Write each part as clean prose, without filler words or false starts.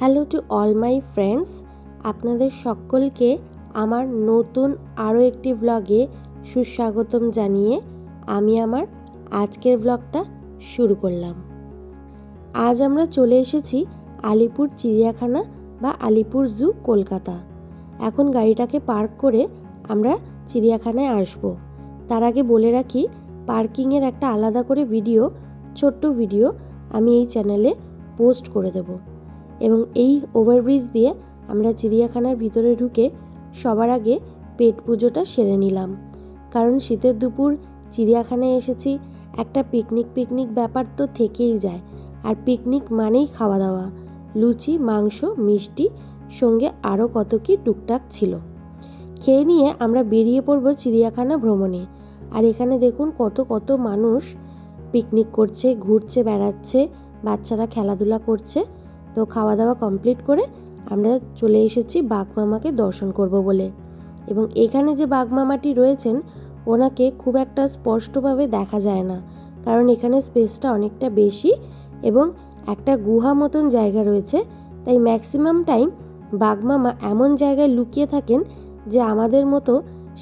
Hello to all my friends, আপনাদের সকলকে আমার নতুন আরও একটি ব্লগে সুস্বাগতম জানিয়ে আমি আমার আজকের ব্লগটা শুরু করলাম। আজ আমরা চলে এসেছি আলিপুর চিড়িয়াখানা বা আলিপুর জু, কলকাতা। এখন গাড়িটাকে পার্ক করে আমরা চিড়িয়াখানায় আসব। তার আগে বলে রাখি, পার্কিংয়ের একটা আলাদা করে ছোট্ট ভিডিও আমি এই চ্যানেলে পোস্ট করে দেব। এবং এই ওভারব্রিজ দিয়ে আমরা চিড়িয়াখানার ভিতরে ঢুকে সবার আগে পেট পুজোটা সেরে নিলাম। কারণ শীতের দুপুর চিড়িয়াখানায় এসেছি, একটা পিকনিক ব্যাপার তো থেকেই যায়। আর পিকনিক মানেই খাওয়া দাওয়া, লুচি, মাংস, মিষ্টি, সঙ্গে আরও কত কি টুকটাক ছিল। খেয়ে নিয়ে আমরা বেরিয়ে পড়ব চিড়িয়াখানা ভ্রমণে। আর এখানে দেখুন কত মানুষ পিকনিক করছে, ঘুরছে, বেড়াচ্ছে, বাচ্চারা খেলাধুলা করছে। তো খাওয়া দাওয়া কমপ্লিট করে আমরা চলে এসেছি বাঘমামাকে দর্শন করব বলে। এবং এখানে যে বাঘমামাটি রয়েছেন, ওনাকে খুব একটা স্পষ্টভাবে দেখা যায় না, কারণ এখানে স্পেসটা অনেকটা বেশি এবং একটা গুহা মতন জায়গা রয়েছে। তাই ম্যাক্সিমাম টাইম বাঘমামা এমন জায়গায় লুকিয়ে থাকেন যে আমাদের মতো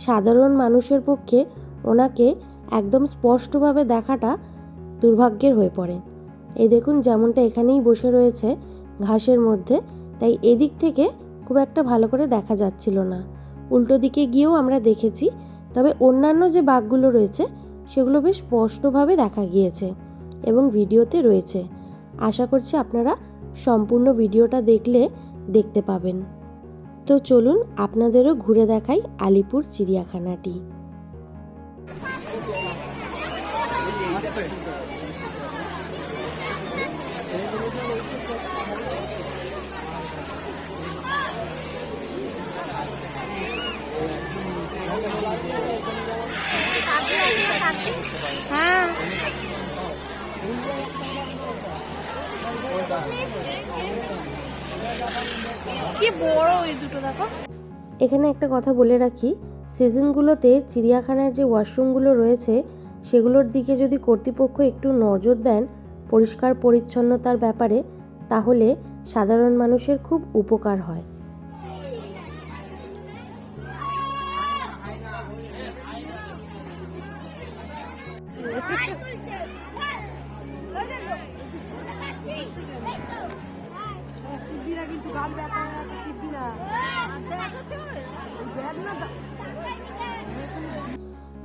সাধারণ মানুষের পক্ষে ওনাকে একদম স্পষ্টভাবে দেখাটা দুর্ভাগ্যের হয়ে পড়ে। এই দেখুন, যেমনটা এখানেই বসে রয়েছে ঘাসের মধ্যে, তাই এদিক থেকে খুব একটা ভালো করে দেখা যাচ্ছিল না। উল্টো দিকে গিয়েও আমরা দেখেছি, তবে অন্যান্য যে বাঘগুলো রয়েছে সেগুলো বেশ স্পষ্টভাবে দেখা গিয়েছে এবং ভিডিওতে রয়েছে। আশা করছি আপনারা সম্পূর্ণ ভিডিওটা দেখলে দেখতে পাবেন। তো চলুন আপনাদেরও ঘুরে দেখাই আলিপুর চিড়িয়াখানাটি। হ্যাঁ, কি বড় ওই দুটো দেখো। এখানে একটা কথা বলে রাখি, সিজনগুলোতে চিড়িয়াখানার যে ওয়াশরুমগুলো রয়েছে সেগুলোর দিকে যদি কর্তৃপক্ষ একটু নজর দেন পরিষ্কার পরিচ্ছন্নতার ব্যাপারে, তাহলে সাধারণ মানুষের খুব উপকার হয়।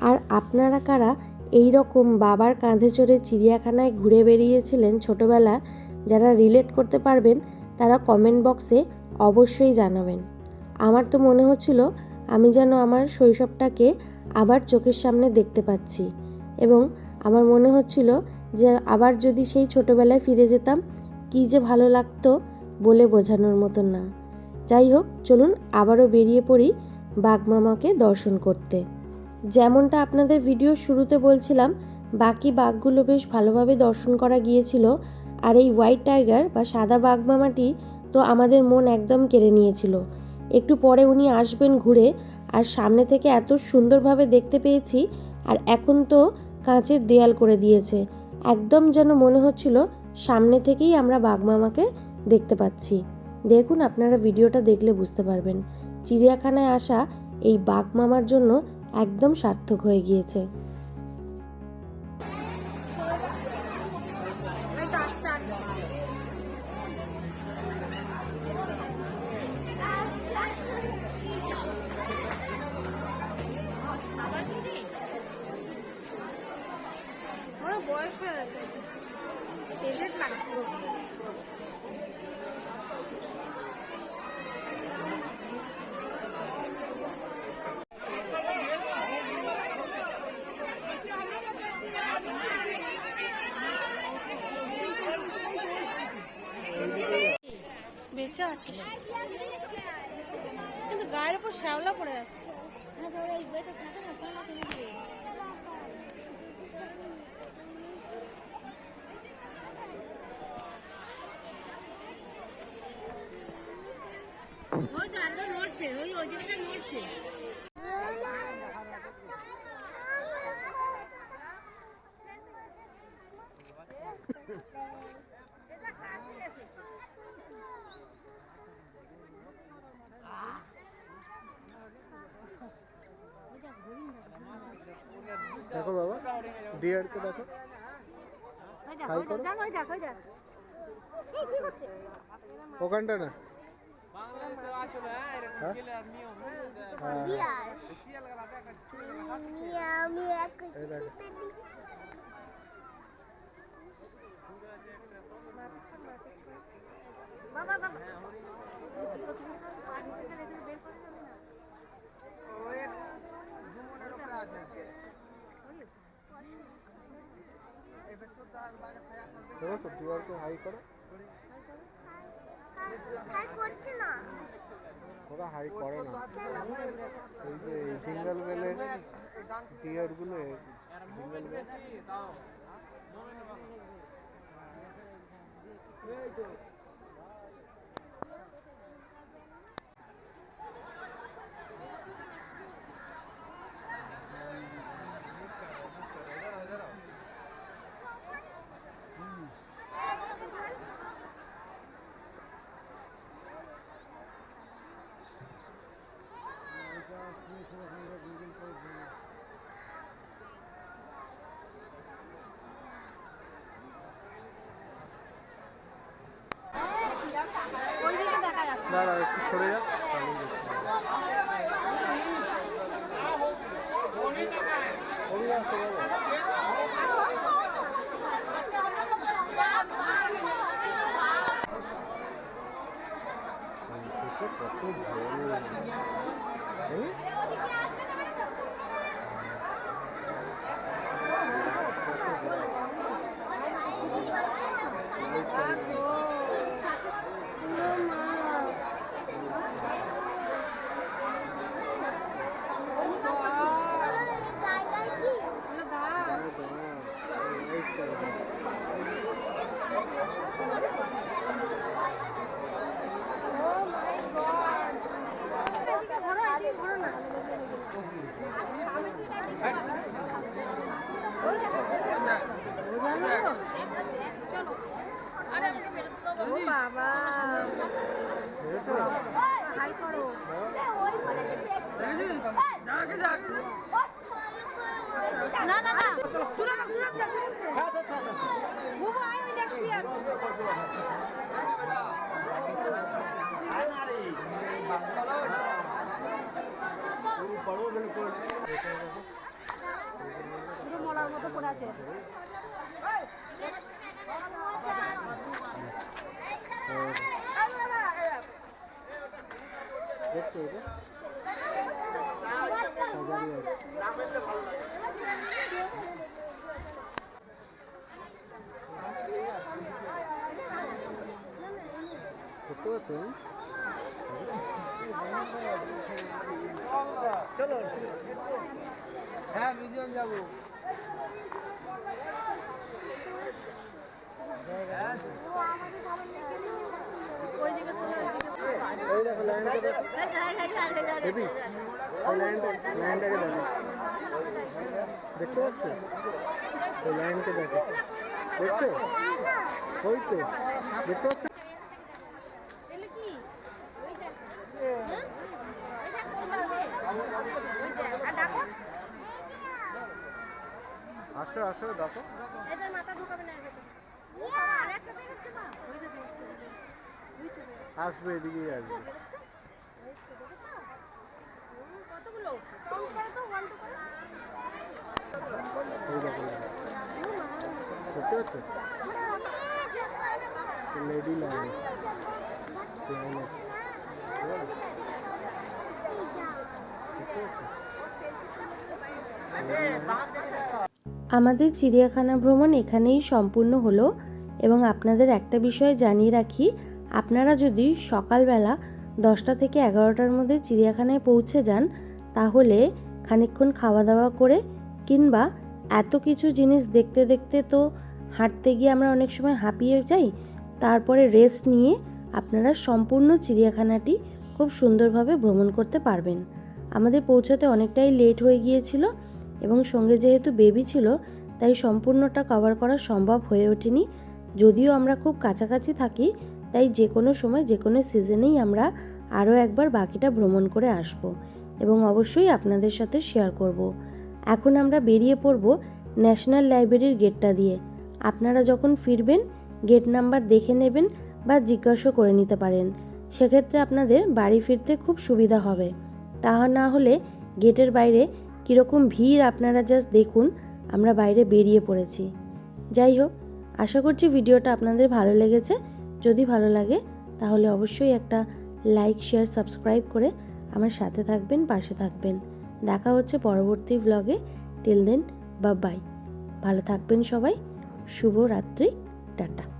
আর আপনারা কারা এই রকম বাবার কাঁধে চড়ে চিড়িয়াখানায় ঘুরে বেরিয়েছিলেন ছোটবেলা, যারা রিলেট করতে পারবেন তারা কমেন্ট বক্সে অবশ্যই জানাবেন। আমার তো মনে হচ্ছিল আমি যেন আমার শৈশবটাকে আবার চোখের সামনে দেখতে পাচ্ছি এবং আমার মনে হচ্ছিল যে আবার যদি সেই ছোটবেলায় ফিরে যেতাম কী যে ভালো লাগতো, বলে বোঝানোর মতন না। যাই হোক, চলুন আবারও বেরিয়ে পড়ি বাঘমামাকে দর্শন করতে। যেমনটা আপনাদের ভিডিও শুরুতে বলছিলাম, বাকি বাঘগুলো বেশ ভালোভাবে দর্শন করা গিয়েছিল। আর এই হোয়াইট টাইগার বা সাদা বাঘমামাটি তো আমাদের মন একদম কেড়ে নিয়েছিল। একটু পরে উনি আসবেন ঘুরে, আর সামনে থেকে এত সুন্দরভাবে দেখতে পেয়েছি। আর এখন তো কাঁচের দেয়াল করে দিয়েছে, একদম যেন মনে হচ্ছিল সামনে থেকেই আমরা বাঘমামাকে দেখতে পাচ্ছি। দেখুন, আপনারা ভিডিওটা দেখলে বুঝতে পারবেন চিড়িয়াখানায় আসা এই বাঘমামার জন্য একদম সার্থক হয়ে গিয়েছে। বয়স হয়ে গেছে, এজেড লাগছে। বেঁচে আছে কিন্তু গায়ের উপর শ্যাওলা পড়ে আছে। নড়ছে। ডিয়ারকে দেখো, হাই করো। ওখানটা না, হ্যাঁ? হ্যাঁ। এই দেখো। দেখো তো ডিয়ারকে হাই করো। ওরা হাই করে না, এই যে জিঙ্গল বেলের ডিয়ার গুলো জিঙ্গল বেল। দাঁড়া একটু সরে যা, তাহলে দেখছি। ওই আসতে পারবে। কত বড়, বাবা বুঝেছো? হাই করো। না না না বুবু আমি দেখ শুয়ে আছে। পুরো মলার মতো পড়ে আছে। দেখছো এটা সাজানো আছে। দেখতে পাচ্ছেন? চলো হ্যাঁ মিউজিয়াম যাবো। ওই দিকে চলে ওই দেখো ল্যান্ডটা দেখো, দেবী ওই ল্যান্ডটাকে দেখো, দেখতে পাচ্ছ? ওই ল্যান্ডকে দেখো, দেখছো? ওই তো দেখতে পাচ্ছ? এলে কি আসো আসো দেখো, এদের মাথা ঢুকাবে না আরেকটা দেখছে না ওই দেখো আসবে এদিকেই আসবে। কতগুলো কাউন্ট করে তো 1 2 ওই দেখো দেখতে পাচ্ছ? লেডি লায়ন, লায়নেস, দেখতে পাচ্ছ? আমাদের চিড়িয়াখানা ভ্রমণ এখানেই সম্পূর্ণ হলো এবং আপনাদের একটা বিষয় জানিয়ে রাখি, আপনারা যদি সকালবেলা 10টা থেকে 11টার মধ্যে চিড়িয়াখানায় পৌঁছে যান তাহলে খানিকক্ষণ খাওয়া দাওয়া করে কিংবা এত কিছু জিনিস দেখতে দেখতে তো হাঁটতে গিয়ে আমরা অনেক সময় হাঁপিয়ে যাই, তারপরে রেস্ট নিয়ে আপনারা সম্পূর্ণ চিড়িয়াখানাটি খুব সুন্দরভাবে ভ্রমণ করতে পারবেন। আমাদের পৌঁছতে অনেকটাই লেট হয়ে গিয়েছিল এবং সঙ্গে যেহেতু বেবি ছিল তাই সম্পূর্ণটা কভার করা সম্ভব হয়ে ওঠেনি। যদিও আমরা খুব কাছাকাছি থাকি তাই যে কোনো সময় যে কোনো সিজনেই আমরা আরও একবার বাকিটা ভ্রমণ করে আসব এবং অবশ্যই আপনাদের সাথে শেয়ার করব। এখন আমরা বেরিয়ে পড়ব ন্যাশনাল লাইব্রেরির গেটটা দিয়ে। আপনারা যখন ফিরবেন গেট নাম্বার দেখে নেবেন বা জিজ্ঞাসা করে নিতে পারেন, সেক্ষেত্রে আপনাদের বাড়ি ফিরতে খুব সুবিধা হবে। তা না হলে গেটের বাইরে কীরকম ভিড় আপনারা জাস্ট দেখুন, আমরা বাইরে বেরিয়ে পড়েছি। যাই হোক, আশা করছি ভিডিওটা আপনাদের ভালো লেগেছে। যদি ভালো লাগে তাহলে অবশ্যই একটা লাইক, শেয়ার, সাবস্ক্রাইব করে আমার সাথে থাকবেন, পাশে থাকবেন। দেখা হচ্ছে পরবর্তী ভ্লগে। Till then, by. ভালো থাকবেন সবাই। শুভ রাত্রি। টাটা।